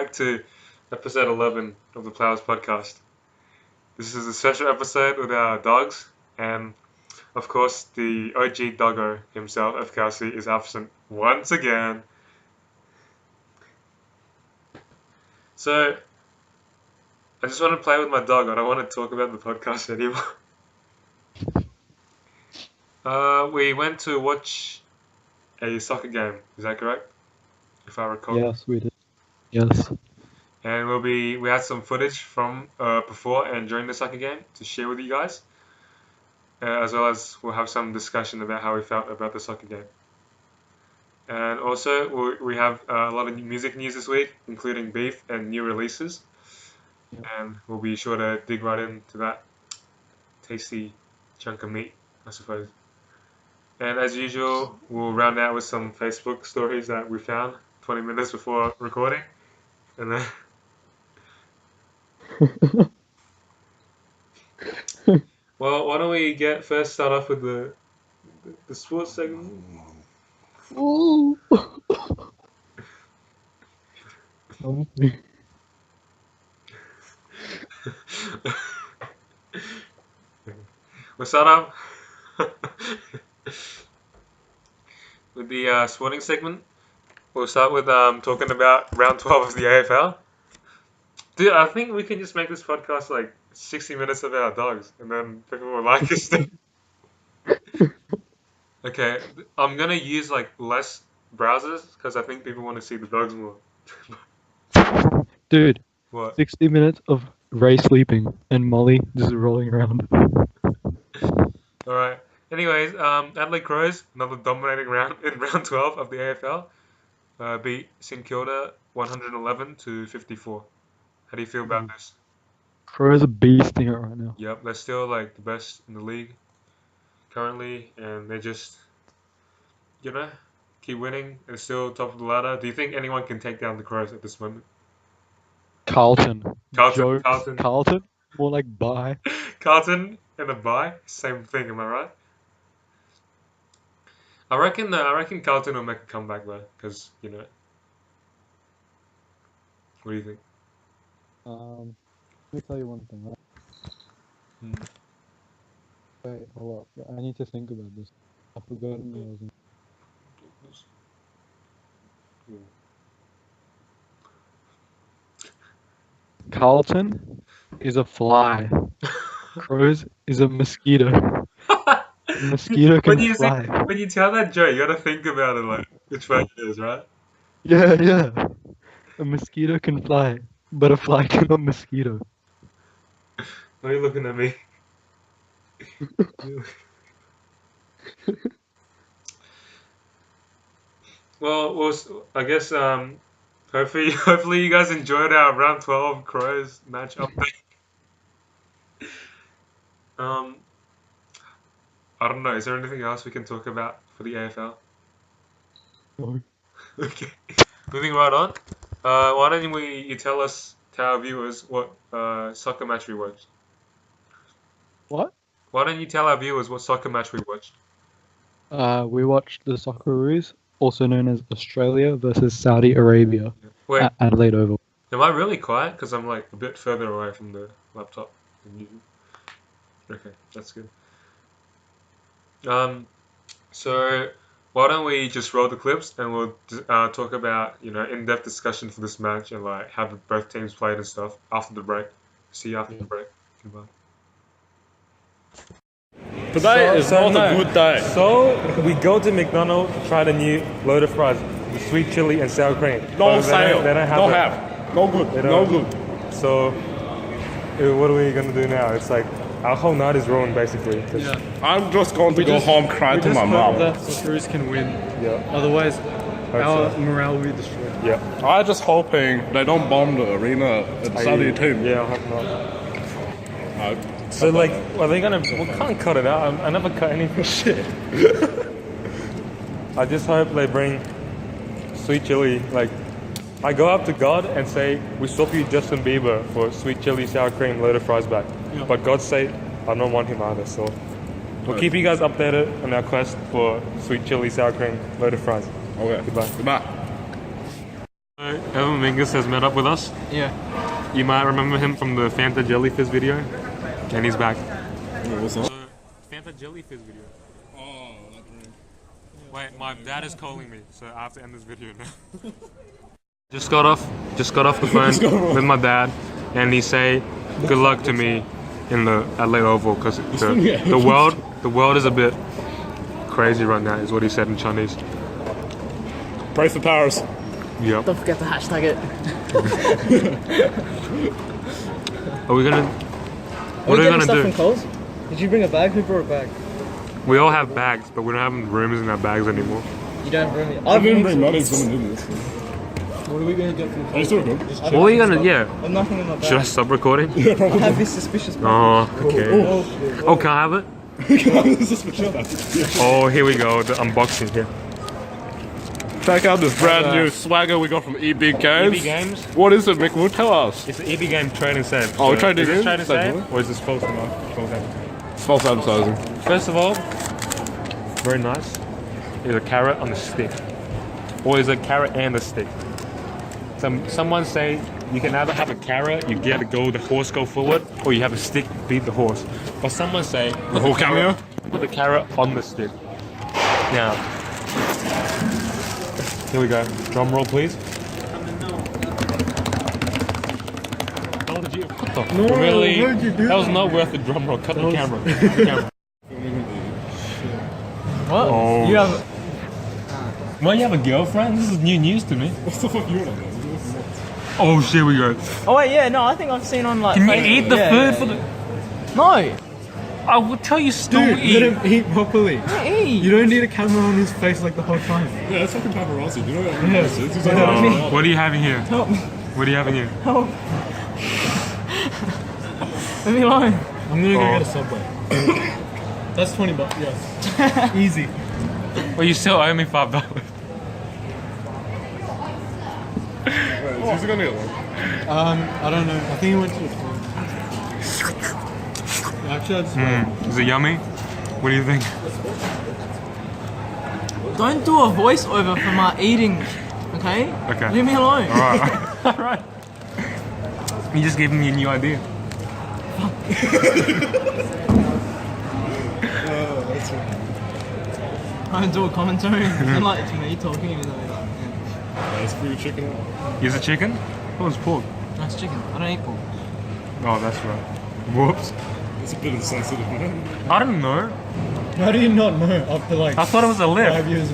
back to episode 11 of the Players Podcast. This is a special episode with our dogs, and of course, the OG doggo himself, FKC, is absent once again. So, I just want to play with my dog. I don't want to talk about the podcast anymore. We went to watch a soccer game. Is that correct? If I recall. Yes, we did. Yes. And we had some footage from before and during the soccer game to share with you guys, as well as we'll have some discussion about how we felt about the soccer game. And also we have a lot of music news this week, including beef and new releases. Yep. And we'll be sure to dig right into that tasty chunk of meat, I suppose. And as usual, we'll round out with some Facebook stories that we found 20 minutes before recording. And then well, why don't we start off with the sports segment? Ooh. We'll start off with the sporting segment. We'll start with talking about round 12 of the AFL. Dude, I think we can just make this podcast like 60 minutes of our dogs, and then people will like us. Okay, I'm gonna use like less browsers because I think people want to see the dogs more. Dude, What? 60 minutes of Ray sleeping and Molly just rolling around. Alright. Anyways, Adelaide Crows, another dominating round in round 12 of the AFL, beat St Kilda 111-54. How do you feel about this? Crows are beasting it right now. Yep, they're still like the best in the league currently, and they just, keep winning and still top of the ladder. Do you think anyone can take down the Crows at this moment? Carlton. Carlton. Carlton? More like bye. Carlton and a bye, same thing, am I right? I reckon Carlton will make a comeback though, because What do you think? Let me tell you one thing. Right? Wait, hold up. I need to think about this. I've forgotten what I was in. Carlton is a fly. Crows is a mosquito. Mosquito can fly. When you tell that joke, you gotta think about it like which way it is, right? Yeah. A mosquito can fly, but a fly cannot mosquito. Why are you looking at me? Well, I guess hopefully you guys enjoyed our round 12 Crows match update. I don't know. Is there anything else we can talk about for the AFL? No. Okay. Moving right on. Why don't you tell our viewers what soccer match we watched? What? Why don't you tell our viewers what soccer match we watched? We watched the Socceroos, also known as Australia versus Saudi Arabia, Wait, at Adelaide Oval. am I really quiet? Because I'm like a bit further away from the laptop than usual. Okay, that's good. So why don't we just roll the clips and we'll talk about in-depth discussion for this match and like how both teams played and stuff after the break. See you after the break. Goodbye. Today is not a good day. So we go to McDonald's to try the new loaded fries, the sweet chili and sour cream. No sale. They don't have No it. have. No good. They No don't. good. So what are we gonna do now? It's like our whole night is ruined basically. I'm just going to go home cry to my mom. The Socceroos can win. Yeah. Otherwise, our so. morale will be destroyed. Yeah. I'm just hoping they don't bomb the arena at the Saudi team. Yeah, I hope not. So like, are they gonna? We can't cut it out. I never cut anything. Shit. I just hope they bring sweet chili. Like, I go up to God and say, we swap you Justin Bieber for sweet chili sour cream loaded fries back. Yeah. But God say, I don't want him either. So we'll keep you guys updated on our quest for sweet chili sour cream loaded fries. Okay. Goodbye. Goodbye. Mingus has met up with us. Yeah. You might remember him from the Panther Jellyfish video, and he's back. Wait, what's up? Panther Jellyfish video. Oh, that drink. Wait, my dad is calling me, so I have to end this video now. Just got off the phone with my dad, and he say good luck to me in the Adelaide Oval because the world is a bit crazy right now, is what he said in Chinese. Pray for Paris. Yep. Don't forget to hashtag it. Are we gonna? What are we gonna stuff do? from Coles? Did you bring a bag? Who brought a bag? We all have bags, but we don't have rooms in our bags anymore. You don't bring it. I didn't bring money, someone did this. What are we gonna get from Are you still good? What are you gonna? Yeah. I'm nothing in my bag. Should I stop recording? Yeah, I probably. have this suspicious bag. Oh, okay. Oh, can I have it? This is for sure. Oh, here we go. The unboxing here. Check out this brand new swagger we got from EB Games. EB Games. What is it, Mick? Will tell us. It's an EB Game trade and save. Oh, we tried to Is do this it? trade and Save save, or is this false advertising? False advertising. First of all, very nice. Is a carrot on a stick, or is a carrot and a stick? Someone say you can either have a carrot, you get to go, the horse go forward, or you have a stick, beat the horse. But someone say The whole cameo? put the carrot on the stick. Now, here we go. Drum roll, please. Oh, did you? What the? No, Really? why did you do that was that? not worth the drum roll. Cut the camera. Cut the camera. What? Oh. You have. Well, you have a girlfriend? This is new news to me. What the fuck you want? Oh, shit, we go. Oh wait, yeah, no, I think I've seen on like. Can you Facebook. eat the Yeah, food yeah, for the... yeah. No. I will tell you still Dude, eat. let him eat properly. Eat. You don't need a camera on his face like the whole time. Yeah, it's fucking paparazzi. Do you know what Yeah. this is? He's like, Oh, what are you having here? Help me. What are you having here? Help. Leave me alone. I'm gonna go Oh. get a Subway. That's $20, yes. Easy. Well, you still owe me $5. Wait, is he gonna get one? I don't know. I think he went to the phone. Actually, I just Is it yummy? What do you think? Don't do a voiceover for my eating, okay? Okay. Leave me alone. Alright. Alright. You just gave me a new idea. I don't do a commentary. And like it's me talking even though like, yeah. That's free chicken. Is it chicken? Oh, it's pork. That's chicken. I don't eat pork. Oh, that's right. Whoops. It's a bit insensitive, man. I don't know. How do you not know after like I thought it was a 5 lip. years?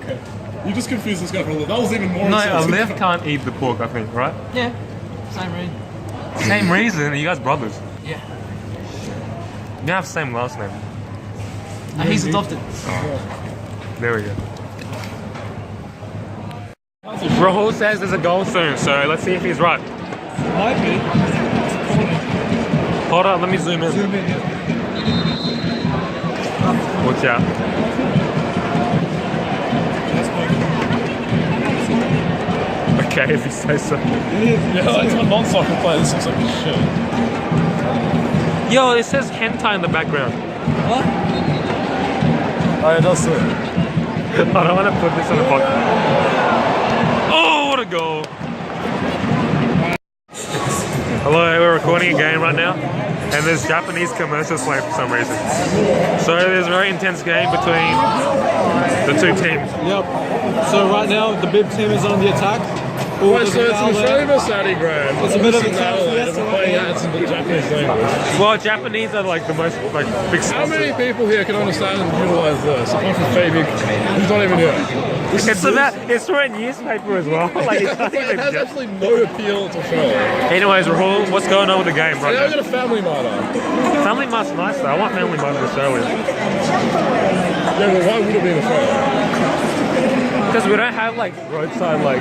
Okay. You just confused this guy for a little. That was even more No, a insensitive. lip can't eat the pork, I think, right? Yeah. Same reason. Same reason, you guys brothers. Yeah. You have the same last name. He's adopted. There we go. Rahul says there's a goal soon, so let's see if he's right. Might be. Hold on, let me zoom in. Zoom in, yeah. Watch out. Okay, if you say so. Yeah, like it's a non-soccer player. This looks like shit. Yo, it says hentai in the background. What? Oh, yeah, it does too. I don't want to put this on the podcast. Oh, what a goal! Hello, we're recording a game right now, and there's Japanese commercials playing for some reason. So there's a very intense game between the two teams. Yep. So right now the bib team is on the attack. Wait, so it's an Australian or Saudi brand? It's a bit of a tough They're playing out in the Japanese language. Well, Japanese are like the most like big. How many people here can understand and utilize this? Apart from Fabian, who's not even here. It's for a newspaper as well. Like it's not It even has just... absolutely no appeal to Australia. Anyways, Rahul, what's going on with the game right Yeah, I now? got a family mart on. Family Mart's nice though. I want Family Mart in Australia. Yeah, but why would it be in Australia? Because we don't have like roadside like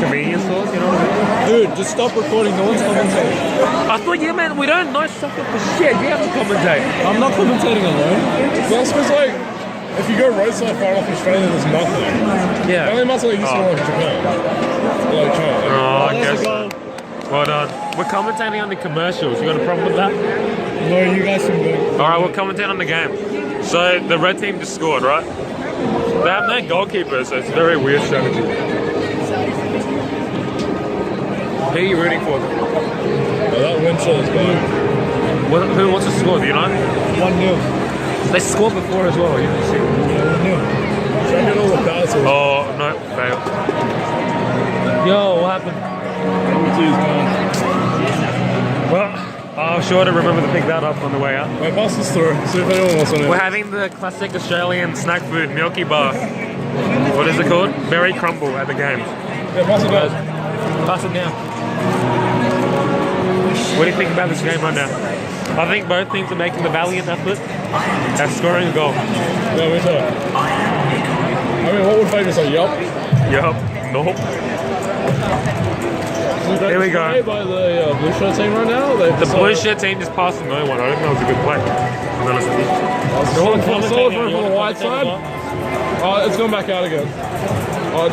convenience stores, you know what I mean? Dude, just stop recording. No one's commentating. I thought you meant we don't know soccer for shit. You have to commentate. I'm not commentating alone. Well, it's because like, if you go roadside far off Australia, there's nothing. Yeah. Only marts like used to like Japan. Or like China. Oh, I There's guess a so. goal. Well done. We're commentating on the commercials. You got a problem with that? No, you guys can go. All right, we'll commentate on the game. So the red team just scored, right? They have no goalkeeper, so it's a very weird strategy. Who are you rooting for? That win shot is good. Who wants to score? Do you know? 1-0. They scored before as well. You can see. Try and get all the passes. Oh no, fail. Yo, what happened? Well, I'm sure to remember to pick that up on the way out. My pass is through. See if anyone wants on it. We're having the classic Australian snack food, Milky Bar. What is it called? Berry crumble at the game. Yeah, pass it down. Pass it down. What do you think about this game right now? I think both teams are making the valiant effort at scoring a goal. Yeah, me too. I mean, what would Fabian say? Yup. Yup. Nope. Here we go. By the blue shirt team right now. The blue shirt team just passed no one. I don't know if it was a good play. I'm honest with you. Solid from the white side. It's gone back out again.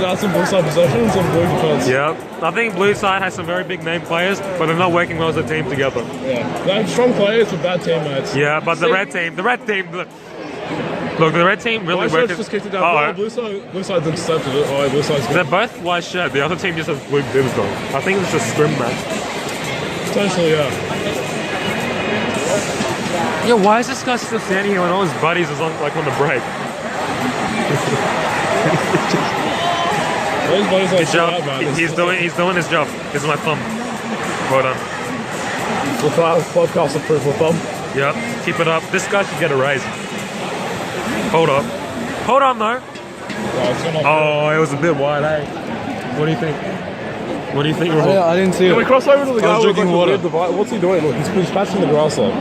That's some blue side possession and some blue defense. Yeah, I think blue side has some very big name players, but they're not working well as a team together. Yeah, they have strong players with bad teammates. Yeah, but the red team, look, the red team really White works. shirts just kicked it down. Blue side's intercepted it. Oh, blue side's They're good. both white shirt. The other team just has blue bibs though. I think it's just a scrim match. Potentially, yeah. Yeah, why is this guy still standing here when all his buddies is on the break? Those buddies like Good job. out, man. He's doing his job. This is my thumb. Well done. Podcast approval thumb. Yep. Keep it up. This guy should get a raise. Hold up. Hold on though. Oh, it was a bit wide, eh? What do you think? What do you think? I didn't see Can it. we cross over to the guy with drinking like, water. the weird device? What's he doing? Look, he's patching the grass up.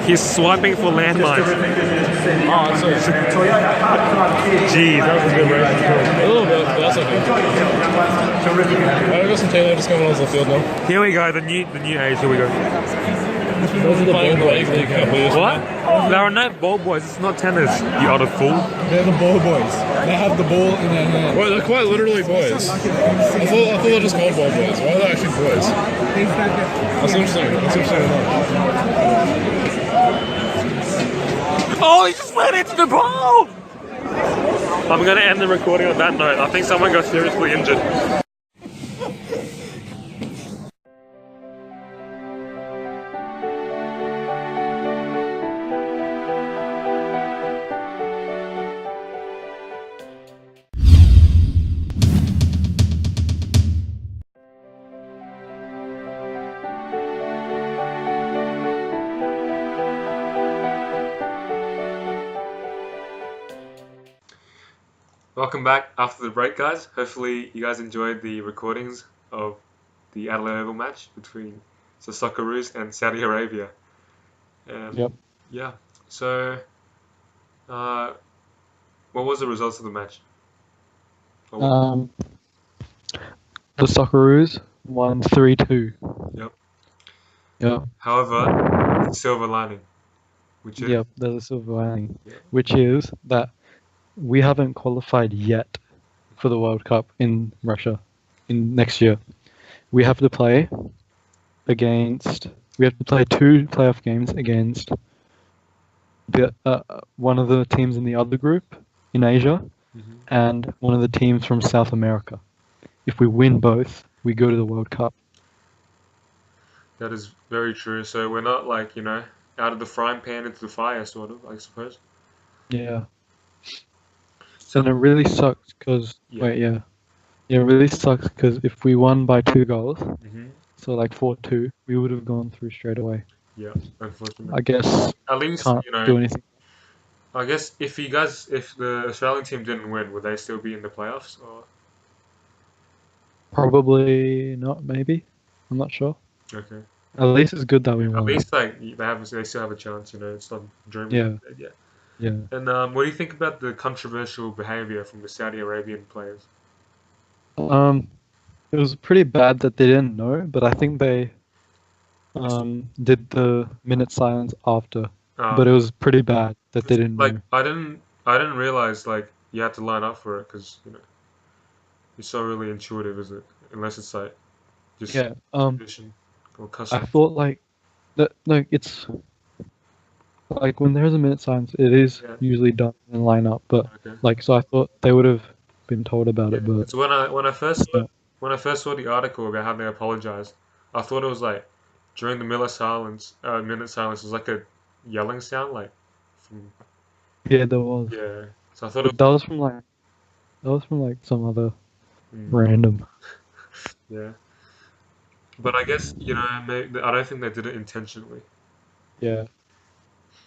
He's swiping for landmines. Oh, I see. Jeez, that was a good race. A little bit, but that's okay. I got some Taylor just coming onto the field now. Here we go, the new age. Here we go. Those are the ball boys. What? There are no ball boys. It's not tennis. You utter fool. They're the ball boys. They have the ball in their hand. Wait, they're quite literally boys. I thought they were just called ball boys. Why are they actually boys? That's interesting. That's interesting enough. Oh, he just ran into the ball! I'm going to end the recording on that note. I think someone got seriously injured. Welcome back after the break, guys. Hopefully you guys enjoyed the recordings of the Adelaide Oval match between the Socceroos and Saudi Arabia. Yep. Yeah. So, what was the results of the match? The Socceroos won 3-2. Yep. Yep. However, silver lining, which is Yep, there's a silver lining, Yeah. which is that we haven't qualified yet for the World Cup in Russia in next year. We have to play against. We have to play 2 playoff games against the one of the teams in the other group in Asia and one of the teams from South America. If we win both, we go to the World Cup. that is very true. So we're not like out of the frying pan into the fire, sort of, I suppose. Yeah. And it really sucks because Yeah. it really sucks because if we won by 2 goals, Mm-hmm. so like 4-2, we would have gone through straight away. Yeah, unfortunately. I guess At least can't do anything. I guess if the Australian team didn't win, would they still be in the playoffs? Or Probably not. Maybe I'm not sure. okay, At least it's good that we at won. least like they still have a chance. It's not dreaming. Yeah. Yeah. Yeah. And what do you think about the controversial behavior from the Saudi Arabian players? It was pretty bad that they didn't know, but I think they did the minute silence after. But it was pretty bad that they didn't know. I didn't realize like you had to line up for it because it's so really intuitive, is it? Unless it's like just Yeah. tradition or I custom. thought like that. No, it's like when there's a minute silence, it is Yeah. usually done in line up. But Okay. like, so I thought they would have been told about it. Yeah. But So when I first when I first saw the article about how they apologized, I thought it was like during the minute silence, it was like a yelling sound, like from Yeah, there was. yeah. So I thought it But that was from like some other was random. yeah. But I guess I don't think they did it intentionally. Yeah.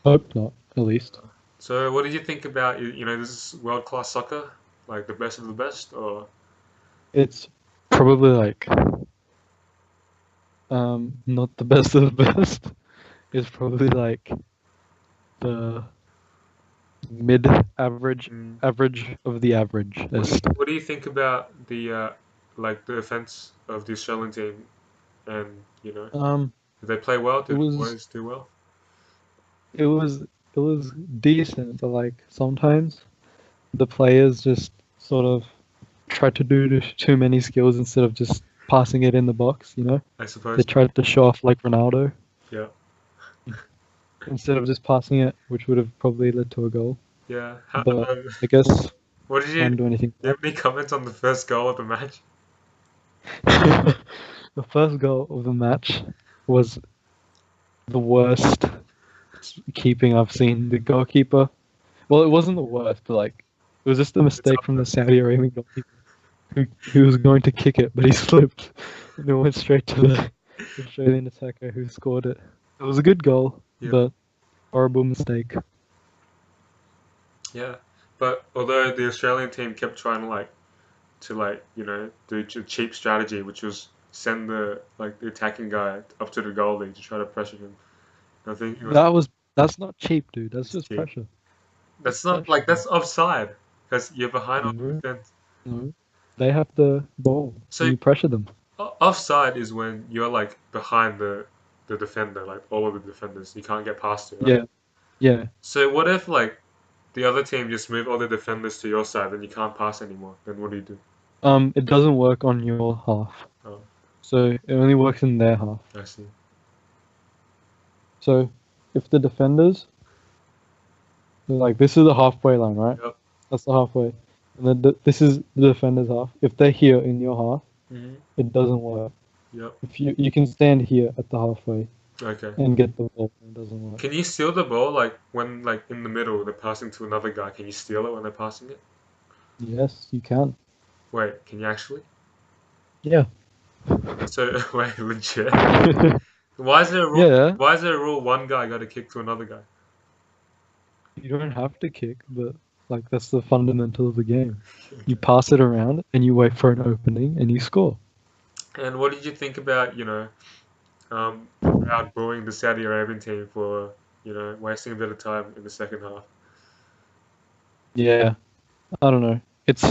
Hope not, at least. So what did you think about this is world class soccer, like the best of the best, or It's probably like not the best of the best. It's probably like the mid average mm, average of the average. what do you think about the like the offense of the Australian team, and Um did they play well? it Did the was boys do well? it was it was decent, but like sometimes the players just sort of try to do too many skills instead of just passing it in the box, you know? I They suppose. tried to show off like Ronaldo Yeah. instead of just passing it, which would have probably led to a goal. Yeah. But I guess What did can't do anything. do you have any comments on the first goal of the match? The first goal of the match was the worst keeping I've seen. The goalkeeper, well, it wasn't the worst, but like it was just a mistake from the Saudi Arabian goalkeeper who was going to kick it, but he slipped and it went straight to the Australian attacker who scored it. It was a good goal, Yeah. but horrible mistake. Yeah. But although the Australian team kept trying to do a cheap strategy, which was send the attacking guy up to the goalie to try to pressure him. I think it was That's not cheap, dude. That's just cheap. pressure. That's not Pressure. that's offside because you're behind on the No, defense. no. They have the ball. So And you pressure them. offside is when you're like behind the defender, like all of the defenders. You can't get past it, right? Yeah, yeah. So what if like the other team just move all the defenders to your side, then you can't pass anymore? Then what do you do? It doesn't work on your half. Oh, So it only works in their half. I see. So if the defenders, like this is the halfway line, right? Yep. That's the halfway. And then this is the defender's half. If they're here in your half, Mm-hmm. it doesn't work. Yep. If you can stand here at the halfway Okay. and get the ball, it doesn't work. Can you steal the ball like when like in the middle they're passing to another guy? Can you steal it when they're passing it? Yes, you can. Wait, can you actually? Yeah. So wait, legit? Why is there a rule? Yeah. Why is there a rule? One guy got to kick to another guy. You don't have to kick, but like that's the fundamental of the game. You pass it around and you wait for an opening and you score. And what did you think about crowd booing the Saudi Arabian team for wasting a bit of time in the second half? Yeah. I don't know. It's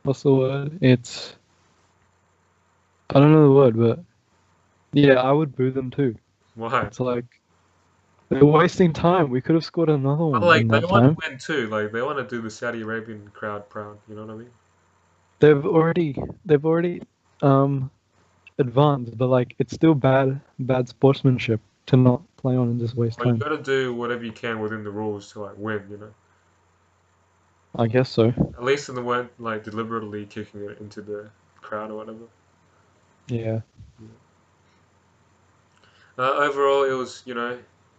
what's the word? I don't know the word, but yeah, I would boo them too. Why? It's like they're wasting time. We could have scored another But one like in they that want time. to win too. Like they want to do the Saudi Arabian crowd proud. You know what I mean? They've already advanced, but like it's still bad sportsmanship to not play on and just waste Well, you time. got to do whatever you can within the rules to like win. I guess so. At least they weren't like deliberately kicking it into the crowd or whatever. Yeah. Overall, it was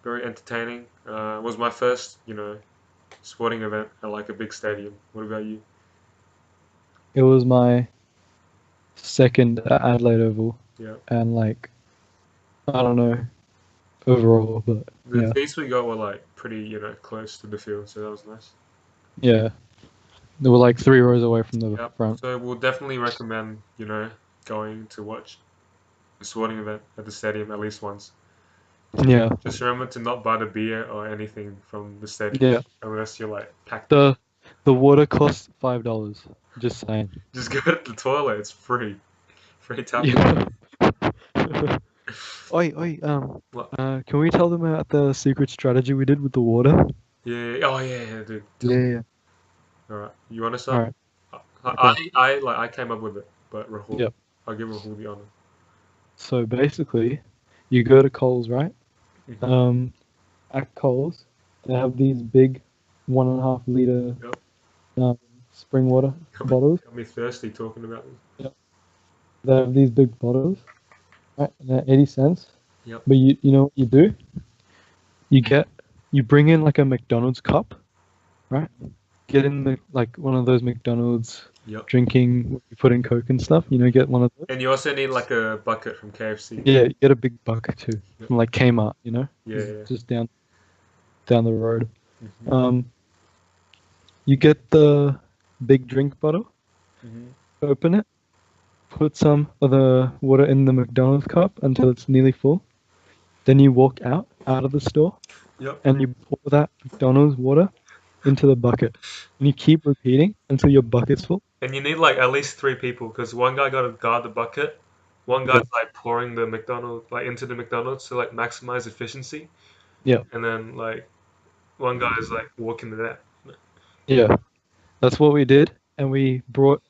very entertaining. It was my first sporting event at like a big stadium. What about you? It was my second at Adelaide Oval, Yeah. and like I don't know overall, but The yeah, seats we got were like pretty close to the field, so that was nice. yeah. They were like 3 rows away from the Yep. front. So we'll definitely recommend going to watch a sporting event at the stadium at least once. Yeah, Just remember to not buy the beer or anything from the stadium yeah. unless you're like packed. The water costs $5. Just saying. Just go to the toilet. It's free. Free tap. Yeah. Oi, What? can we tell them about the secret strategy we did with the water? Yeah. Oh yeah, dude. Yeah. All right. You want to start? Alright. I came up with it, but Rahul. Yep. I'll give Rahul the honor. So basically, you go to Coles, right? Mhm. At Coles, they have these big 1.5 liter spring water bottles. Got me thirsty talking about this. They have these big bottles, right? And they're 80 cents. Yep. But you know what you do? You bring in like a McDonald's cup, right? Get in like one of those McDonald's Yep. drinking, you put in Coke and stuff. You know, get one of those. And you also need like a bucket from KFC. Yeah, you get a big bucket too Yep. from like Kmart. You know, Yeah, yeah. just down the road. Mhm. You get the big drink bottle, Mhm. open it, put some of the water in the McDonald's cup until it's nearly full. Then you walk out of the store, Yep. and you pour that McDonald's water into the bucket, and you keep repeating until your bucket's full. And you need like at least 3 people because one guy got to guard the bucket, one guy's like pouring the McDonald's like into the McDonald's to like maximize efficiency. Yeah. And then like one guy is like walking the net. Yeah, that's what we did, and we brought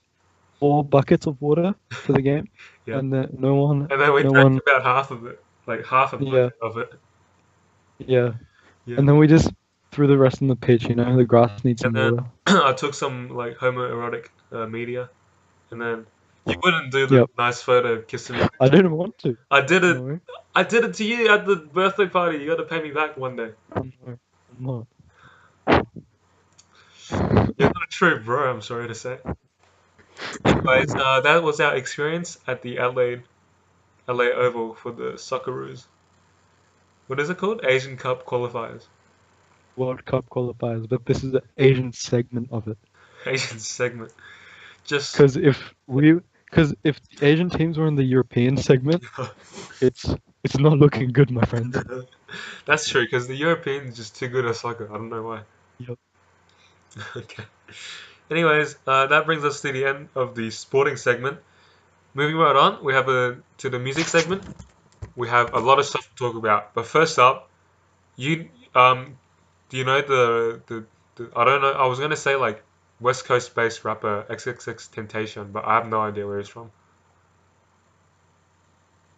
4 buckets of water to the game, Yeah. and then no one. And then we No drank one. about half of it, like half a Yeah, bucket of it. yeah, Yeah. and then we just threw the rest on the pitch. You know, the grass needs some And then water. I took some like homoerotic media, and then you wouldn't do the Yep. nice photo of kissing me. I didn't want to. I did it. No, I did it to you at the birthday party. You got to pay me back one day. I'm not. You're not a true bro. I'm sorry to say. Anyways, that was our experience at the LA Oval for the Socceroos. What is it called? Asian Cup qualifiers. World Cup qualifiers, but this is the Asian segment of it. Asian segment. Just Because if the Asian teams were in the European segment, it's not looking good, my friends. that's true because the Europeans are just too good at soccer. I don't know why. Yep. Okay. Anyways, that brings us to the end of the sporting segment. Moving right on, we have to the music segment. We have a lot of stuff to talk about. But first up, do you know the I don't know. I was gonna say like West Coast based rapper XXXTentacion, but I have no idea where he's from.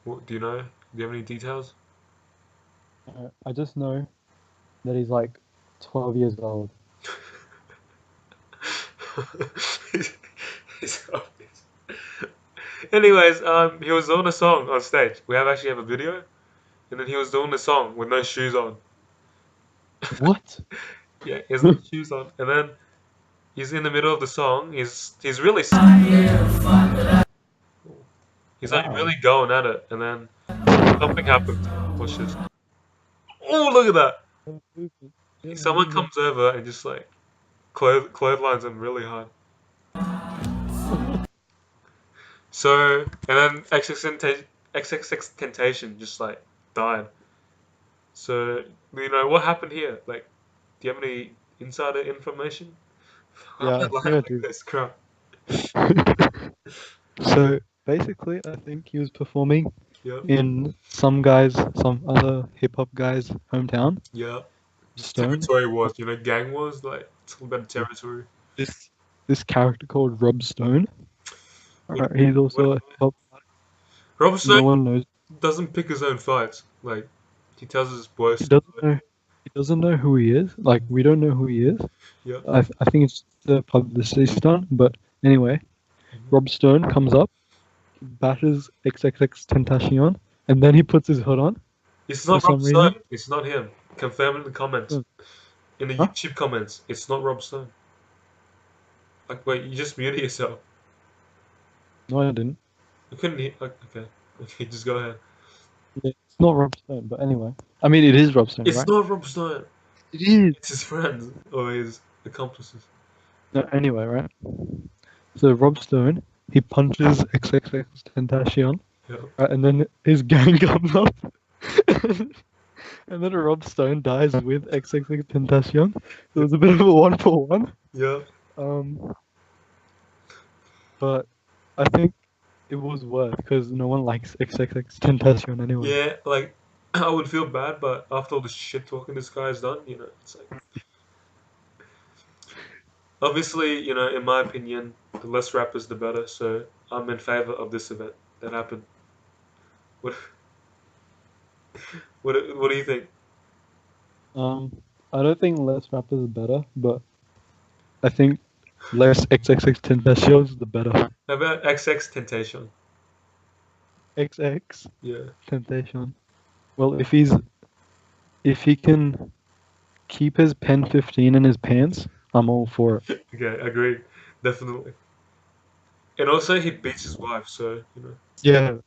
Do you know? Do you have any details? I just know that he's like 12 years old. It's obvious. Anyways, he was doing a song on stage. We actually have a video, and then he was doing the song with no shoes on. What? Yeah, he has no shoes on, and then he's in the middle of the song. He's really he's like Wow. really going at it, and then something happens. Watch this. Oh, look at that! Someone comes over and just like clotheslines him really hard. So, and then XXXTentacion just like died. So, you know what happened here? Like, do you have any insider information? Yeah, I think I do. This crap. So basically, I think he was performing Yeah, in some other hip hop guy's hometown. yeah. Stone. Territory wars, you know, gang wars. Like, it's all about territory. This character called Rob Stone. He's also a hip hop. Rob No Stone one knows. doesn't pick his own fights. Like, he tells his boys. He doesn't know who he is. Like, we don't know who he is. Yeah. I think it's the publicity stunt. But anyway, Rob Stone comes up, bashes XXXTentacion, and then he puts his hood on. It's not For Rob some Stone. reason. It's not him. Confirm in the comments. Hmm. In the Huh? YouTube comments, it's not Rob Stone. Like, wait, you just muted yourself. No, I didn't. I couldn't hear. Okay, just go ahead. Yeah, it's not Rob Stone, but anyway. I mean, it is Rob Stone, It's right? not Rob Stone. It is. It's his friends or his accomplices. No, anyway, right? So Rob Stone, he punches XXXTentacion, Yeah. right, and then his gang comes up, and then Rob Stone dies with XXXTentacion. So it was a bit of a 1-for-1. Yeah. But I think it was worth because no one likes XXXTentacion anyway. Yeah, like I would feel bad, but after all the shit talking this guy's done, you know, it's like obviously, you know, in my opinion, the less rappers the better. So I'm in favor of this event that happened. What what do you think? I don't think less rappers are better, but I think less XXXTentacion is the better. How about XXXTentacion? XX Yeah. Temptation. Well, if he can keep his pen 15 in his pants, I'm all for it. Okay, agreed. Definitely. And also, he beats his wife, so, you know. Yeah.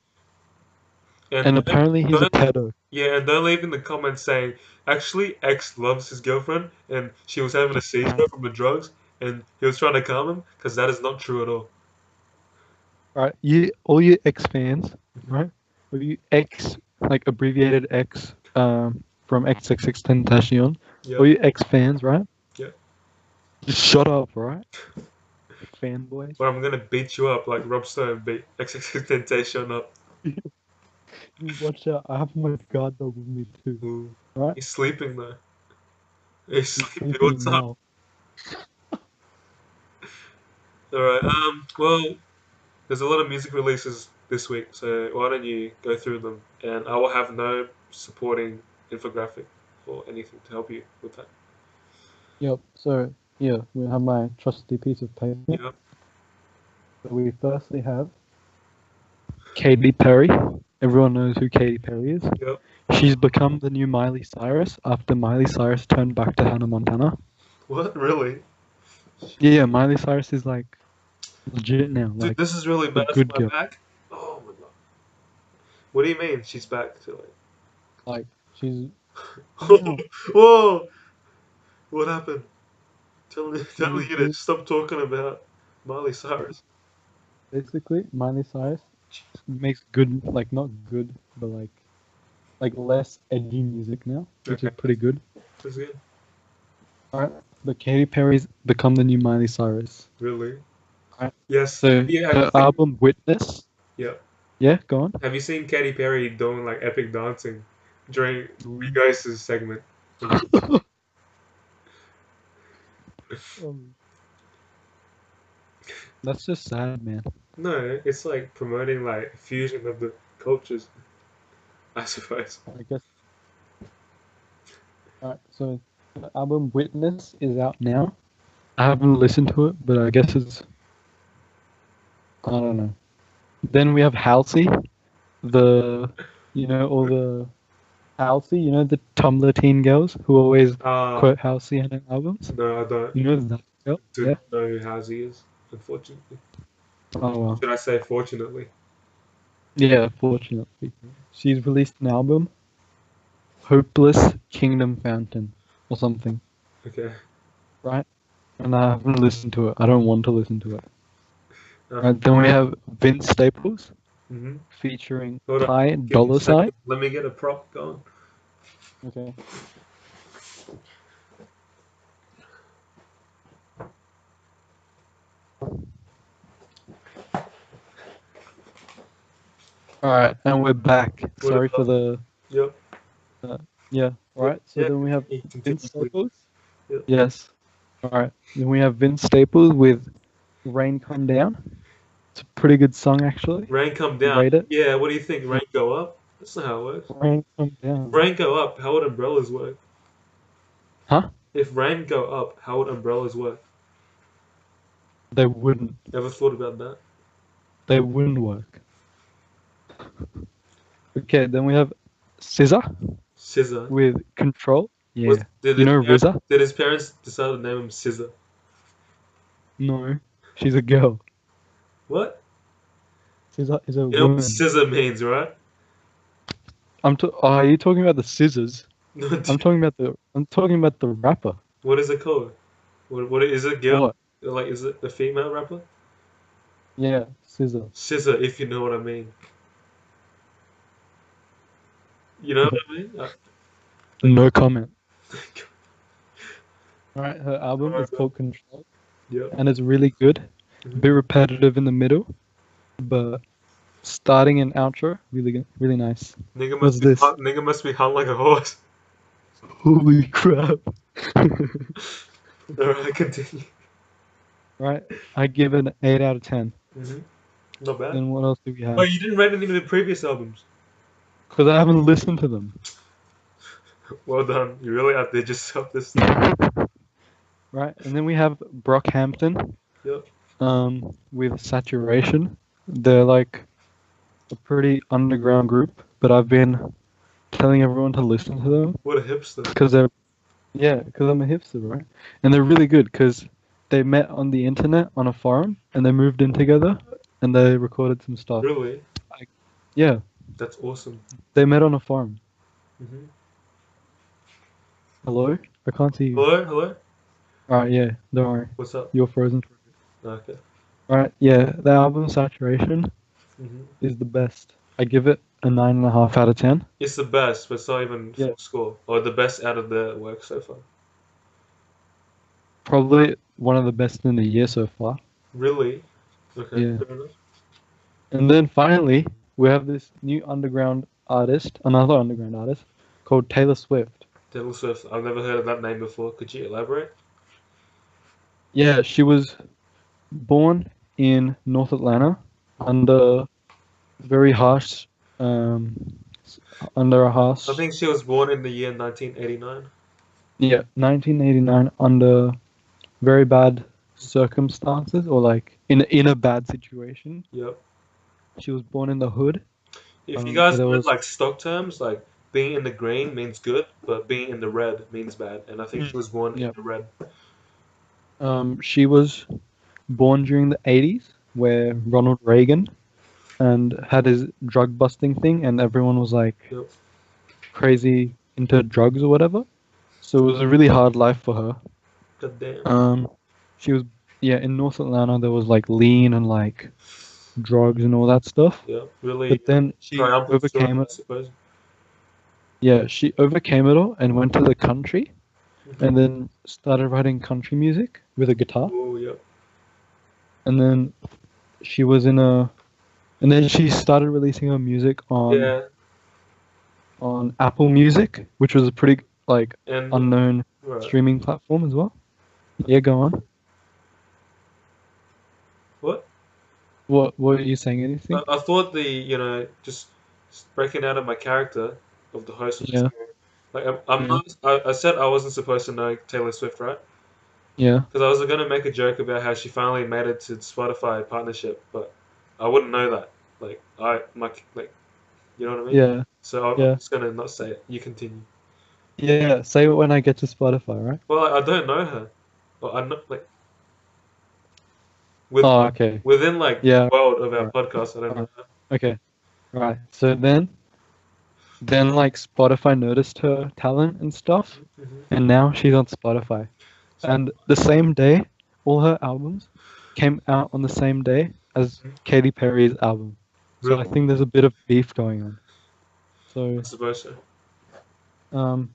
And And apparently he's a don't, pedo. yeah, and don't leave in the comments saying, actually, X loves his girlfriend, and she was having a seizure from the drugs, and he was trying to calm him, because that is not true at all. Right? All you X fans, right? All you X, like abbreviated X, from XXXTentacion. Yeah. All you X fans, right? Yeah. Just shut up, right? Fanboys. Or I'm gonna beat you up like Rob Stone beat XXXTentacion up. Watch out! I have my guard dog with me too. Ooh. Right? He's sleeping though. He's sleeping. Sleeping What's up? now. Alright, well, there's a lot of music releases this week, so why don't you go through them? And I will have no supporting infographic or anything to help you with that. Yep. So here we have my trusty piece of paper. Yep. So we firstly have Katy Perry. Everyone knows who Katy Perry is. Yep. She's become the new Miley Cyrus after Miley Cyrus turned back to Hannah Montana. What? Really? Yeah, Miley Cyrus is like legit now. Dude, Like this is really bad for good my girl. back. Oh my god. What do you mean she's back to it? Like she's Whoa! What happened? Tell me you to Mhm. stop talking about Miley Cyrus. basically Miley Cyrus makes good, like not good, but like less edgy music now, which is Okay. pretty good. That's good. Alright, but Katy Perry's become the new Miley Cyrus. Really? Right. Yes. So Yeah. her album Witness. Yeah. Yeah, go on. Have you seen Katy Perry doing like epic dancing during Regeis's segment? That's just sad, man. No, it's like promoting like fusion of the cultures, I suppose. I guess. Alright, so the album Witness is out now. I haven't listened to it, but I guess it's. I don't know. Then we have Halsey, all the Halsey, the Tumblr teen girls who always quote Halsey in their albums. No, I don't. You know that girl? Do Yeah. not know who Halsey is, unfortunately. Oh well. Should I say fortunately? Yeah, fortunately. She's released an album, Hopeless Kingdom Fountain, or something, Okay. right? And I haven't listened to it. I don't want to listen to it. Uh, Right, then we have Vince Staples mhm. featuring Hold on. Ty Give me a Dolla second. Sign. Let me get a prop going. Okay. Alright, and we're back. Sorry for the. Yep. Yeah, alright. So Yeah, then we have continue, Vince please. Staples. Yep. Yes. Alright. Then we have Vince Staples with Rain Come Down. It's a pretty good song, actually. Rain come down. Rate it. Yeah, what do you think? Rain go up? That's not how it works. Rain Come Down. Rain go up, how would umbrellas work? Huh? If rain go up, how would umbrellas work? They wouldn't. Ever thought about that? They wouldn't work. Okay, then we have Scissor Scissor. with Control. Yeah. Did You know his parents- RZA? Did his parents decide to name him Scissor? No. She's a girl. What? Scissor is a You know woman. what scissor means, right? Are you talking about the scissors? No, I'm talking about the rapper. what is it called? What is it, girl? What? Like, is it a female rapper? Yeah, Scissor. Scissor, if you know what I mean. You know what I mean? No comment. Alright, her album is called Control, Yeah. and it's really good. A bit repetitive in the middle, but starting and outro, really good, really nice. Nigga What's must be this? nigga must be hung like a horse. Holy crap! Alright, continue. Right, I give it an 8 out of 10. Not bad. Then what else do we have? Oh, you didn't rate any of the previous albums. Because I haven't listened to them. Well done. You really outdid yourself this Right, and then we have Brockhampton. Yep. With Saturation. They're like a pretty underground group, but I've been telling everyone to listen to them What a hipster. because because I'm a hipster, right? And they're really good because they met on the internet on a forum and they moved in together and they recorded some stuff. Really? Yeah, That's awesome. they met on a forum. Mm-hmm. Hello? I can't see you. Hello? Hello? Alright, yeah, don't worry. What's up? You're frozen. Okay. Alright, yeah, the album Saturation Mm-hmm. is the best. I give it a 9.5 out of 10. It's the best, but it's not even Yeah. full score. Or the best out of their work so far. Probably one of the best in the year so far. Really? Okay. Yeah. Fair enough. And then finally, we have this new underground artist, another underground artist, called Taylor Swift. Taylor Swift. I've never heard of that name before. Could you elaborate? Yeah, she was born in North Atlanta under very harsh, under a harsh, I think she was born in the year 1989. yeah, 1989 under very bad circumstances or like in a bad situation. Yep. She was born in the hood. If you guys there learn was like stock terms, like being in the green means good, but being in the red means bad. And I think she was born in yeah. the red. She was born during the 80s where Ronald Reagan and had his drug busting thing and everyone was like Yep. crazy into drugs or whatever. So it was a really hard life for her. God damn. She was in North Atlanta there was like lean and like drugs and all that stuff. Yeah. Really But then she triumphant story, overcame I it. suppose. Yeah, she overcame it all and went to the country Mm-hmm. and then started writing country music with a guitar. Oh, yep. And then she was in a and then she started releasing her music Yeah. on Apple Music, which was a pretty like And unknown right. streaming platform as well. Yeah, go on. What? What were you saying? Anything? I thought just breaking out of my character of the host. Yeah. Like I'm Yeah. not. I said I wasn't supposed to know Taylor Swift, right? Yeah. Because I was gonna make a joke about how she finally made it to Spotify partnership, but I wouldn't know that. You know what I mean? Yeah. So I'm Yeah. just gonna not say it. You continue. Yeah. Say it when I get to Spotify, right? Well, I don't know her. Well, I'm not like Oh, okay. within like Yeah. the world of our Right. podcast. I don't know her. Okay. Right. So then like Spotify noticed her talent and stuff, Mhm. and now she's on Spotify. And the same day, all her albums came out on the same day as Katy Perry's album. So I Really? think there's a bit of beef going on. So I suppose so. I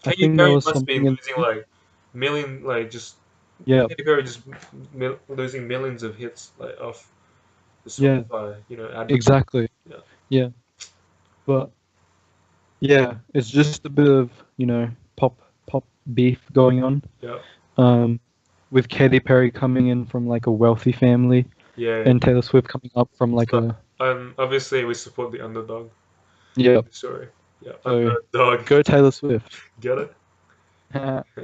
Katy think there Perry was must be something in losing like million, like just yeah, Katy Perry just losing millions of hits like off the yeah, Spotify, ad. exactly. Yeah. Yeah. But yeah, it's just a bit of, pop beef going on. Yeah. With Katy Perry coming in from like a wealthy family Yeah. and Taylor Swift coming up from like So, obviously we support the underdog. yeah. Sorry. Yeah. So Underdog. go Taylor Swift. Get it?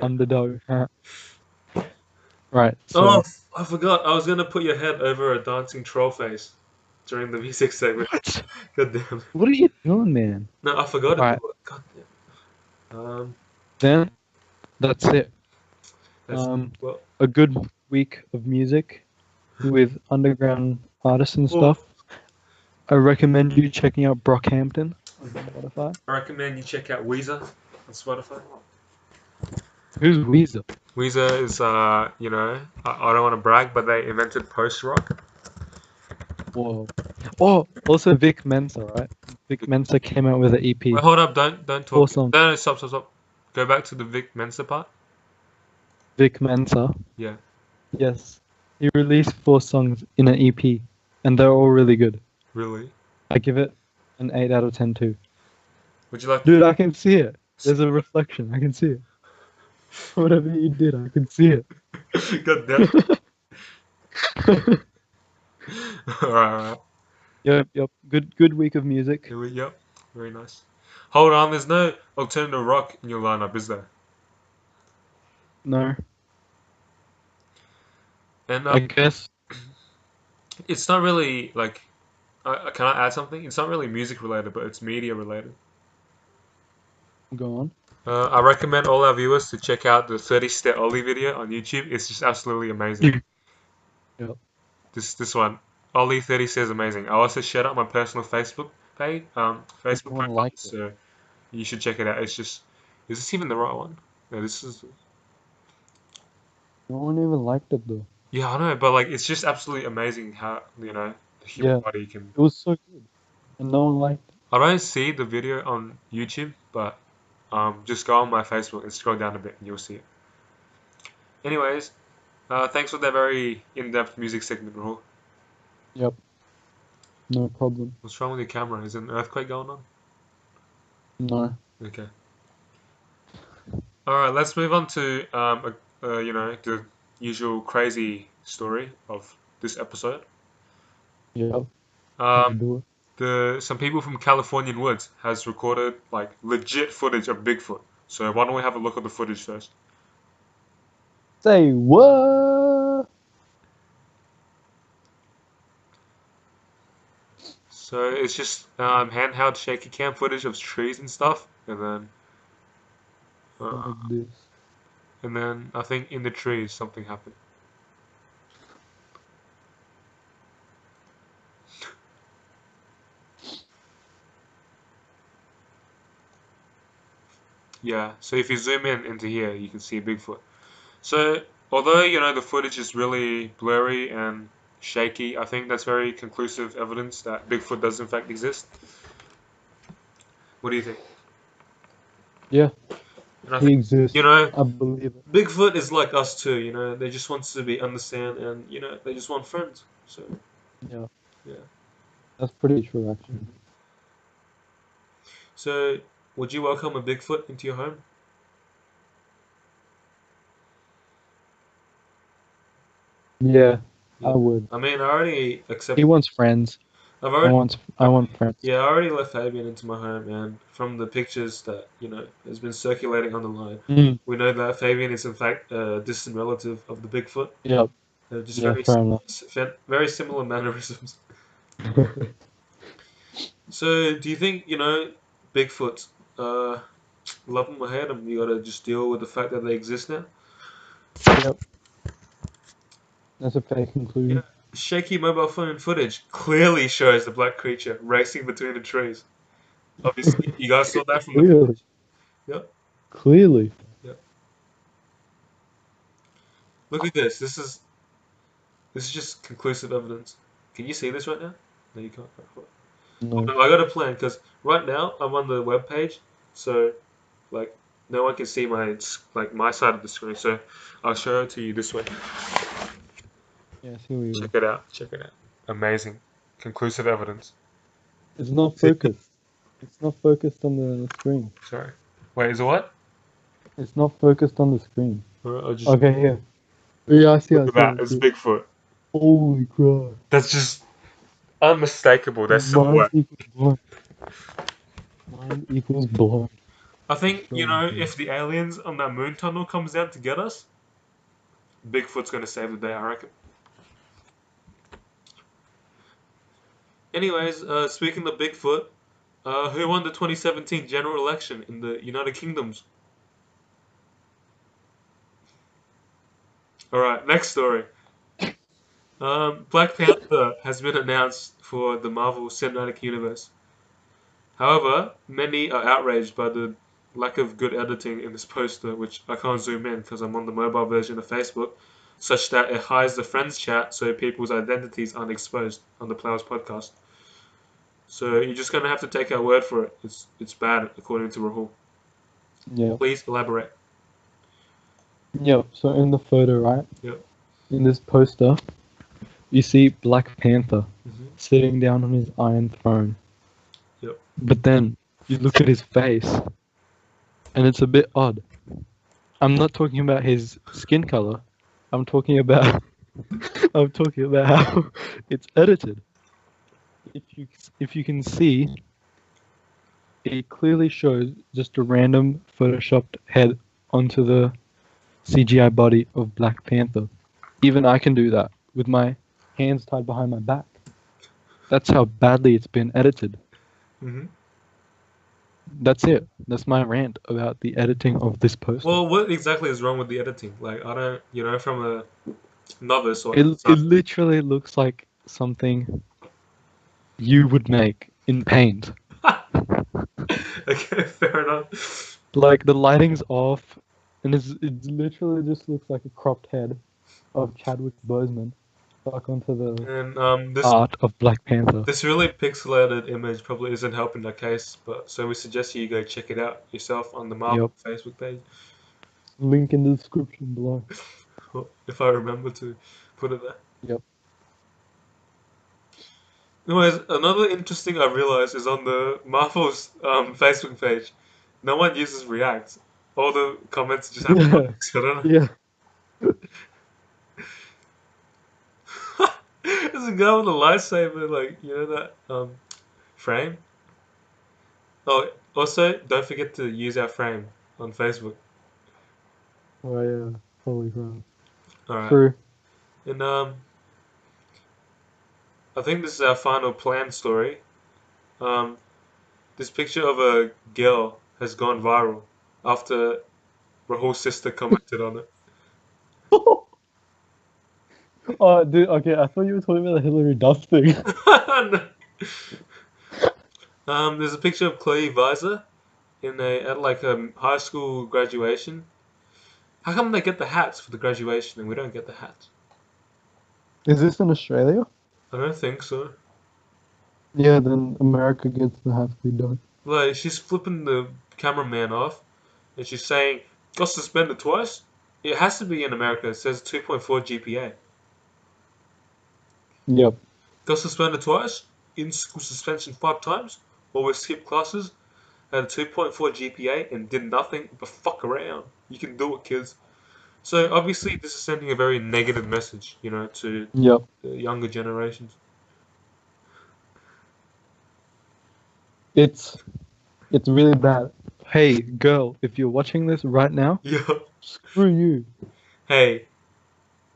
Underdog. Right. So Oh, I forgot. I was gonna put your head over a dancing troll face during the music segment. what? God damn. What are you doing, man? No, I forgot Right. it. God damn. Then that's it. That's well. A good week of music with underground artists and Oh, stuff. I recommend you checking out Brockhampton on Spotify. I recommend you check out Weezer on Spotify. Who's Weezer? Weezer is, I don't want to brag, but they invented post rock. Whoa. Oh, also Vic Mensa, right? Vic Mensa came out with an EP. Wait, hold up! Don't Four talk. songs. No, stop. Go back to the Vic Mensa part. Vic Mensa. Yeah. Yes. He released 4 songs in an EP, and they're all really good. Really? I give it an 8 out of 10 too. Would you like? Dude, I can see it. There's a reflection. I can see it. Whatever you did, I can see it. God damn. Alright. Yep. Good week of music. Yep. Very nice. Hold on, there's no alternative rock in your lineup, is there? No. And I guess. it's not really like can I add something? It's not really music related, but it's media related. Go on. I recommend all our viewers to check out the 30-step Ollie video on YouTube. It's just absolutely amazing. Yep. This one, Ollie 30 says amazing. I also shared out my personal Facebook page, Facebook Everyone profile, liked it. so you should check it out. It's just, is this even the right one? No, this is. No one even liked it though. Yeah, I know, but like, it's just absolutely amazing how the human Yeah. body can. It was so good, and no one liked it. I don't see the video on YouTube, but just go on my Facebook and scroll down a bit, and you'll see it. Anyways, thanks for that very in-depth music segment, Rahul. Yep. No problem. What's wrong with your camera? Is an earthquake going on? No. Okay. All right, let's move on to the usual crazy story of this episode. Yep. Um, Do it. some people from Californian woods has recorded like legit footage of Bigfoot. So why don't we have a look at the footage first? Say what? So it's just handheld shaky cam footage of trees and stuff, and then Like this. I think in the trees something happened. Yeah, so if you zoom in into here, you can see Bigfoot. So although the footage is really blurry and shaky, I think that's very conclusive evidence that Bigfoot does in fact exist. What do you think? Yeah. And I He think exists. I believe it. Bigfoot is like us too. They just want to be understand and they just want friends. So Yeah. yeah. That's pretty true, actually. So would you welcome a Bigfoot into your home? Yeah, Yeah. I would. I mean, I already accepted. He wants friends. I've I already. want friends. Yeah, I already let Fabian into my home, and from the pictures that has been circulating on the line, Mm. we know that Fabian is in fact a distant relative of the Bigfoot. Yep. Just Yeah, fair enough. very similar mannerisms. So, do you think Bigfoot, love them or hate them, you gotta just deal with the fact that they exist now? Yep. That's a fair conclusion. Yeah. Shaky mobile phone footage clearly shows the black creature racing between the trees. Obviously, you guys saw that from the Clearly. footage. Yep. Clearly. Yep. Look at this. This is just conclusive evidence. Can you see this right now? No, you can't. No. No, I got a plan because right now I'm on the web page, so like no one can see my side of the screen. So I'll show it to you this way. Yes, here we go. Check it out. Check it out. Amazing, conclusive evidence. It's not focused. It's not focused on the screen. Sorry. Wait, is it what? It's not focused on the screen. I'll just Okay, here. Yeah, I see. look at that. It's Bigfoot. Holy crap. That's just unmistakable. That's silhouette. Mine equals blood. Mine equals blood. I think So if the aliens on that moon tunnel comes down to get us, Bigfoot's gonna save the day. I reckon. Anyways, speaking of Bigfoot, who won the 2017 general election in the United Kingdoms? Alright, next story. Black Panther has been announced for the Marvel Cinematic Universe. However, many are outraged by the lack of good editing in this poster, which I can't zoom in because I'm on the mobile version of Facebook, such that it hides the friends chat so people's identities aren't exposed on the Players podcast. So you're just gonna have to take our word for it. It's bad according to Rahul. Yeah. Please elaborate. Yep. So in the photo, right? Yep. In this poster, you see Black Panther Mhm. sitting down on his iron throne. Yep. But then you look at his face, and it's a bit odd. I'm not talking about his skin color. I'm talking about how it's edited. If you can see, it clearly shows just a random photoshopped head onto the CGI body of Black Panther. Even I can do that with my hands tied behind my back. That's how badly it's been edited. Hmm. That's it. That's my rant about the editing of this poster. Well, what exactly is wrong with the editing? Like, I don't, from a novice or It outside. literally looks like something you would make in Paint. Okay, fair enough. Like the lighting's off, and it literally just looks like a cropped head of Chadwick Boseman stuck onto the And this art of Black Panther. this really pixelated image probably isn't helping the case, but so we suggest you go check it out yourself on the Marvel Facebook page, Link in the description below. if I remember to put it there. Yep. Anyways, another interesting I realized is on the Marvel's Facebook page, no one uses React. All the comments just have Yeah. graphics. I don't know. Yeah. There's a guy with a lightsaber, like that frame. Oh, also don't forget to use our frame on Facebook. Oh yeah. Holy crap. All right, True. and I think this is our final plan story. Um, this picture of a girl has gone viral after Rahul's sister commented on it. Oh, dude. Okay, I thought you were talking about the Hillary Duff thing. There's a picture of Chloe Visor at like a high school graduation. How come they get the hats for the graduation and we don't get the hats? Is this in Australia? I don't think so. Yeah, then America gets the hats we don't. Like, she's flipping the cameraman off and she's saying, got suspended twice? It has to be in America. It says 2.4 GPA. Yep. Got suspended twice? In school suspension 5 times? Always skipped classes? Had a 2.4 GPA and did nothing but fuck around. You can do it, kids. So obviously this is sending a very negative message, to Yep. the younger generations. It's really bad. Hey, girl, if you're watching this right now, Yeah. screw you. Hey,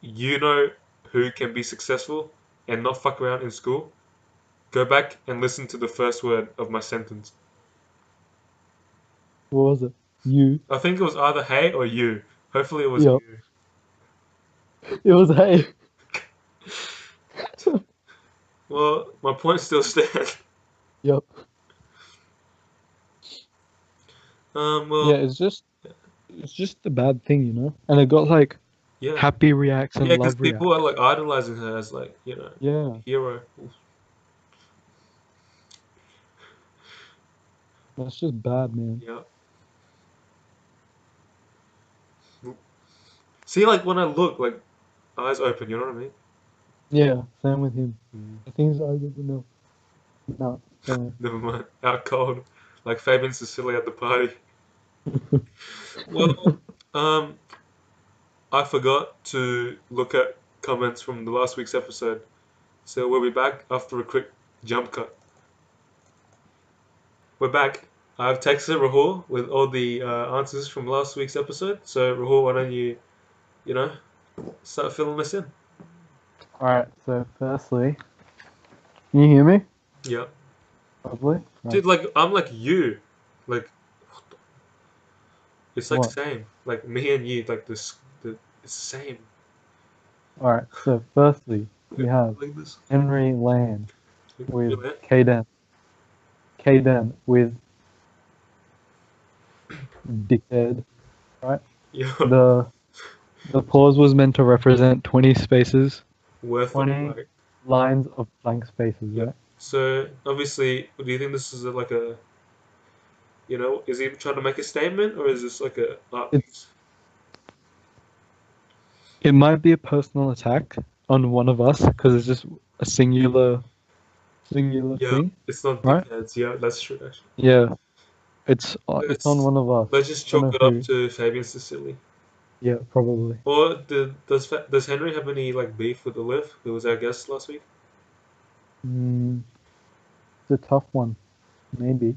you know who can be successful and not fuck around in school? Go back and listen to the first word of my sentence. What was it? You. I think it was either hey or you. Hopefully it was Yep. you. It was hey. Well, my point still stands. Yep. Well, Yeah, it's just a bad thing, And it got like yeah. happy reacts and Yeah, because love reacts. people are like idolizing her as like, Yeah, hero. that's just bad, man. Yeah. See, like when I look, like eyes open, you know what I mean? Yeah, same with him. Mm. I think his eyes open now. No, sorry. Never mind. Out cold, like Fabian Cecilia at the party. Well, I forgot to look at comments from the last week's episode, so we'll be back after a quick jump cut. We're back. I've texted Rahul with all the answers from last week's episode. So Rahul, why don't you, start filling us in? Alright, so firstly, can you hear me? Yeah. Lovely. Right. Dude, like I'm like you, like it's like What? same, like me and you, like it's the same. Alright, so firstly, we have Like this. Henry Land with Really? Kaden. Kaden with Dickhead. Yeah. The pause was meant to represent 20 spaces, Worth of 20 like. lines of blank spaces, Yeah. right? So obviously, do you think this is like a, is he trying to make a statement or is this like a art piece? It might be a personal attack on one of us because it's just a singular Yeah, thing. it's not right? dickheads. Yeah, that's true actually. Yeah, it's on one of us. Let's just I don't chalk it know up who. to Fabian Cecily. Yeah, probably. Or does Henry have any like beef with Olive, who was our guest last week? It's a tough one. Maybe.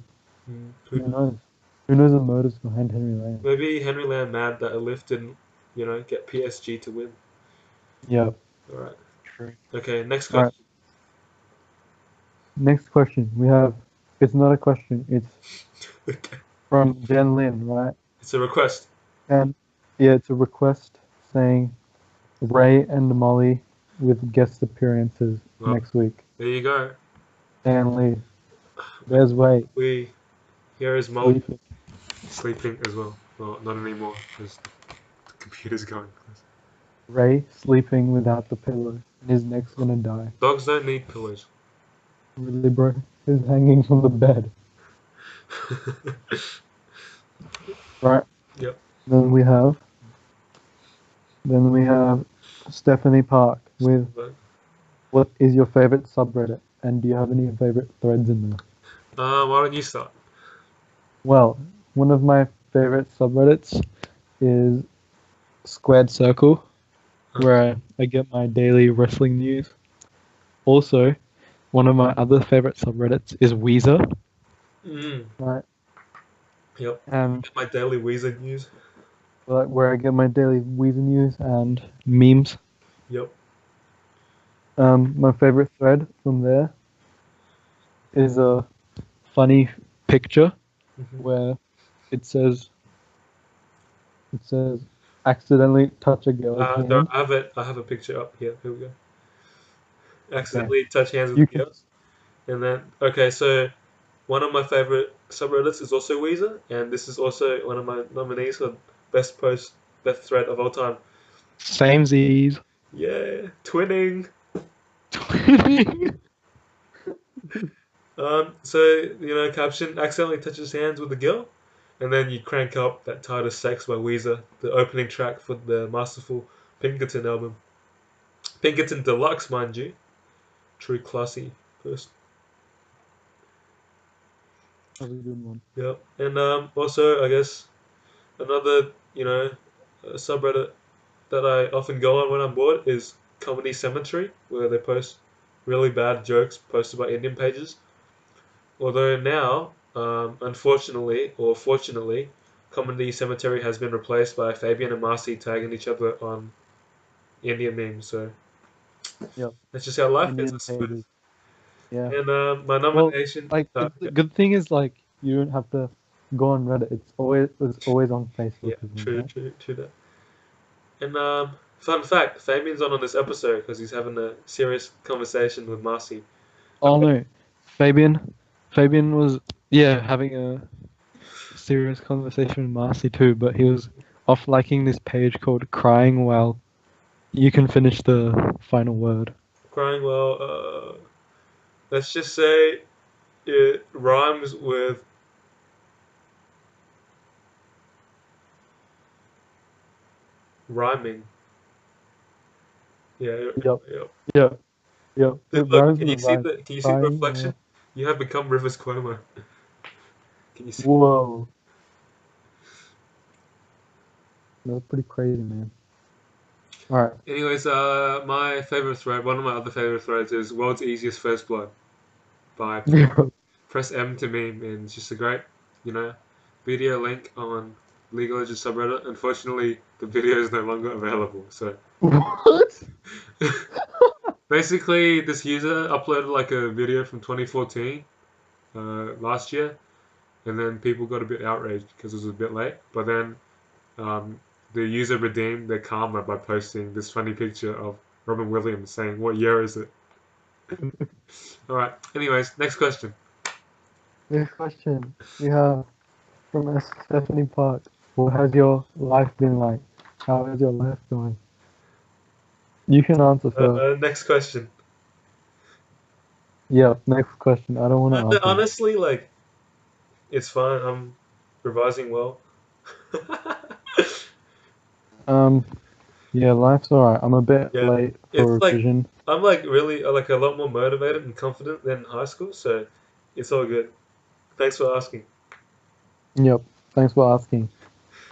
Who Who knows? Who knows the motives behind Henry Land? Maybe Henry Land mad that Olive didn't, get PSG to win. Yeah. All right. True. Okay, next All right. question. Next question. We have. It's not a question. It's from Jen Lin, right? It's a request. And yeah, it's a request saying Ray and Molly with guest appearances Well, next week. There you go. Dan Lee. There's Ray. Here is Molly Sleeping. sleeping as well. Well, not anymore because the computer's going. Ray sleeping without the pillow. And his neck's gonna die. Dogs don't need pillows. Really, bro? He's hanging from the bed. Right? Yep. Then we have Stephanie Park with what is your favorite subreddit? And do you have any favorite threads in there? Why don't you start? Well, one of my favorite subreddits is Squared Circle, where I get my daily wrestling news. Also, one of my other favorite subreddits is Weezer, right? Yep. And My daily Weezer news. like where I get my daily Weezer news and memes. Yep. My favorite thread from there is a funny picture where it says accidentally touch a girl's hand. I have a picture up here. Here we go. Accidentally touch hands with You the girls. And then, okay, so one of my favorite subreddits is also Weezer, and this is also one of my nominees for best thread of all time. Samesies. Yeah, twinning. So caption: accidentally touches hands with a girl, and then you crank up that Tired of Sex by Weezer, the opening track for the masterful Pinkerton album. Pinkerton Deluxe, mind you. True classy first. That was a good one. Yep. And also, I guess another subreddit that I often go on when I'm bored is Comedy Cemetery, where they post really bad jokes posted by Indian pages. Although now, unfortunately or fortunately, Comedy Cemetery has been replaced by Fabian and Marcy tagging each other on Indian memes. So Yep. that's just how life Indian is. pages. Yeah. And my Well, nomination. like the good thing is like you don't have to go on Reddit. It's always on Facebook. Yeah, Isn't true it? that. And fun fact, Fabian's on this episode because he's having a serious conversation with Marcy. Oh no, Fabian was having a serious conversation with Marcy too, but he was off liking this page called Crying While You Can Finish the Final Word. Crying well, let's just say it rhymes with rhyming. Yeah. Yep. Yep. Yep. Yep. It Look, rhymes can you with see rhyme. the Crying reflection? while- You have become Rivers Cuomo. Can you see? Whoa. That's pretty crazy, man. Alright. Anyways, my favorite thread, one of my other favorite threads is World's Easiest First Blood by Press M to Meme, and it's just a great, video link on League of Legends subreddit. Unfortunately, the video is no longer available, so What? basically this user uploaded like a video from 2014, last year, and then people got a bit outraged because it was a bit late, but then the user redeemed their karma by posting this funny picture of Robin Williams saying, "What year is it?" Alright, anyways, next question. Next question we have from Stephanie Park. What has your life been like? How is your life going? You can answer first. Next question. Yeah, next question. I don't want to answer. Honestly, like, it's fine. I'm revising well. Yeah, life's alright. I'm a bit Yeah, late it's for like revision. I'm like really like a lot more motivated and confident than high school, so it's all good. Thanks for asking. Yep. Thanks for asking.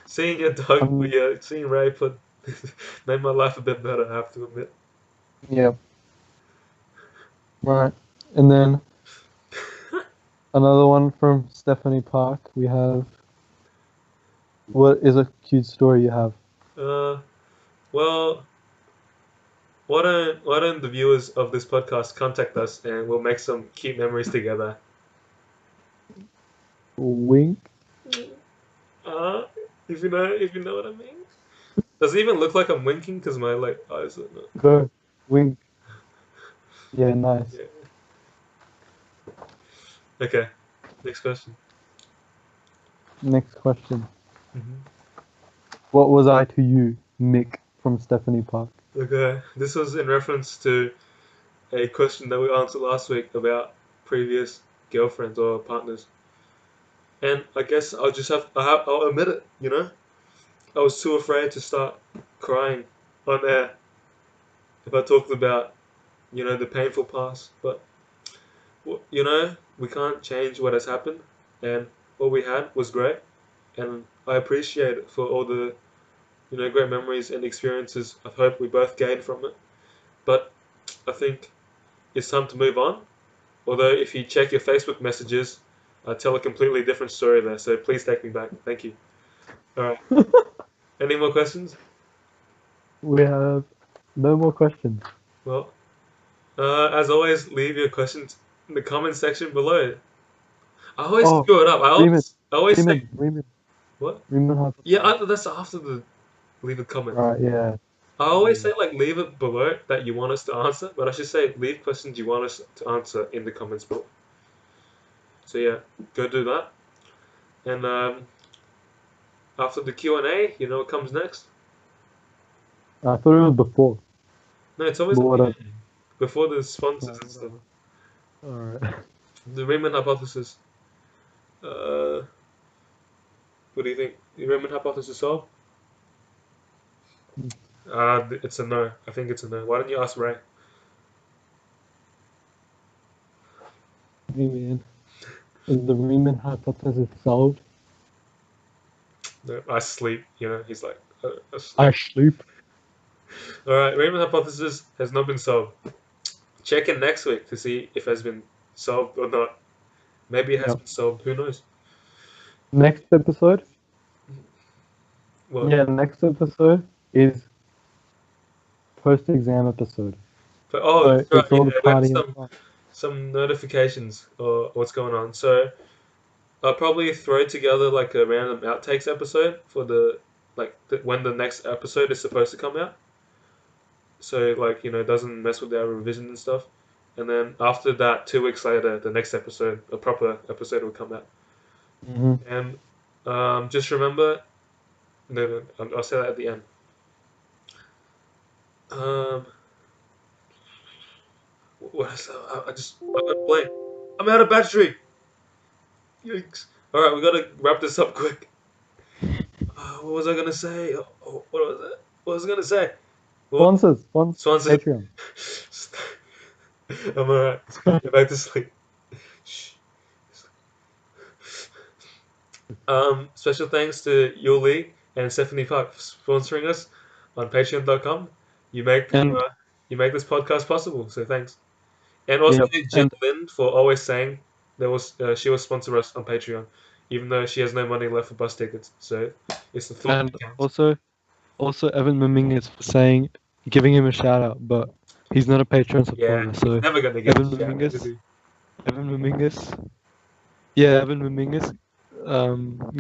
Seeing your dog, seeing Ray made my life a bit better. I have to admit. Yep. Right. And then another one from Stephanie Park. We have. What is a cute story you have? Well, why don't the viewers of this podcast contact us and we'll make some cute memories together? Wink. If you know what I mean. Does it even look like I'm winking? Because my eyes are not. Go. Wink. Yeah, nice. Yeah. Okay. Next question. Next question. Mm-hmm. What was I to you, Mick from Stephanie Park? Okay. This was in reference to a question that we answered last week about previous girlfriends or partners. And I guess I'll admit it, you know? I was too afraid to start crying on air if I talked about, the painful past. But, we can't change what has happened. And what we had was great. And I appreciate it for all the, great memories and experiences I hope we both gained from it. But I think it's time to move on. Although if you check your Facebook messages, I tell a completely different story there. So please take me back. Thank you. All right. Any more questions? We have no more questions. Well, as always, leave your questions in the comment section below. I always screw it up. I always say Riemann. what? Riemann. Yeah, that's after the leave a comment. Right, yeah. I always say leave it below that you want us to answer, but I should say leave questions you want us to answer in the comments below. So yeah, go do that. And after the Q&A, you know what comes next? I thought it was before. No, it's always before the sponsors and stuff. Alright. The Riemann hypothesis. What do you think? The Riemann hypothesis solved? It's a no. I think it's a no. Why don't you ask Ray? Hey man, is the Riemann hypothesis solved? No, I sleep. He's like, I sleep. Alright, Riemann hypothesis has not been solved. Check in next week to see if it has been solved or not. Maybe it has been solved. Who knows? Next episode? Well, Yeah, next episode is post-exam episode. But, So that's right, it's all the there's partying. some notifications or what's going on. So I'll probably throw together like a random outtakes episode for when the next episode is supposed to come out. So it doesn't mess with our revision and stuff. And then after that, 2 weeks later, the next episode, a proper episode will come out. Mm-hmm. And just remember, no, I'll say that at the end. What is that? I went blank. I'm out of battery. Yikes! All right, we gotta wrap this up quick. What was I gonna say? What was it? What was I gonna say? Sponsors. Patreon. I'm alright. Get back to sleep. Special thanks to Yule Li and Stephanie Park for sponsoring us on Patreon.com. You make this podcast possible, so thanks. And also to Jen Lin for always saying she will sponsor us on Patreon, even though she has no money left for bus tickets. So it's the thought that counts. Also Evan Mamingus for giving him a shout out, but he's not a Patreon supporter, so never gonna get Evan Mamingus. Evan Mamingus.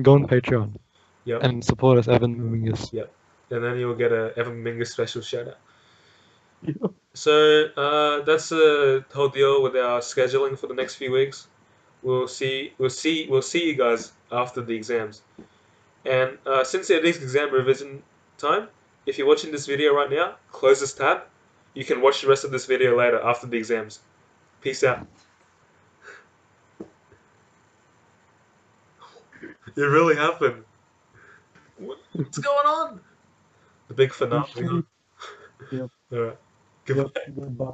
Go on Patreon. Yep. And support us, Evan Mamingus. Yep. And then you'll get a Evan Mamingus special shout out. Yep. So that's the whole deal with our scheduling for the next few weeks. We'll see you guys after the exams. And since it is exam revision time, if you're watching this video right now, close this tab. You can watch the rest of this video later after the exams. Peace out. It really happened. What's going on? The big finale. Yep. Alright. Goodbye. Yep. Goodbye.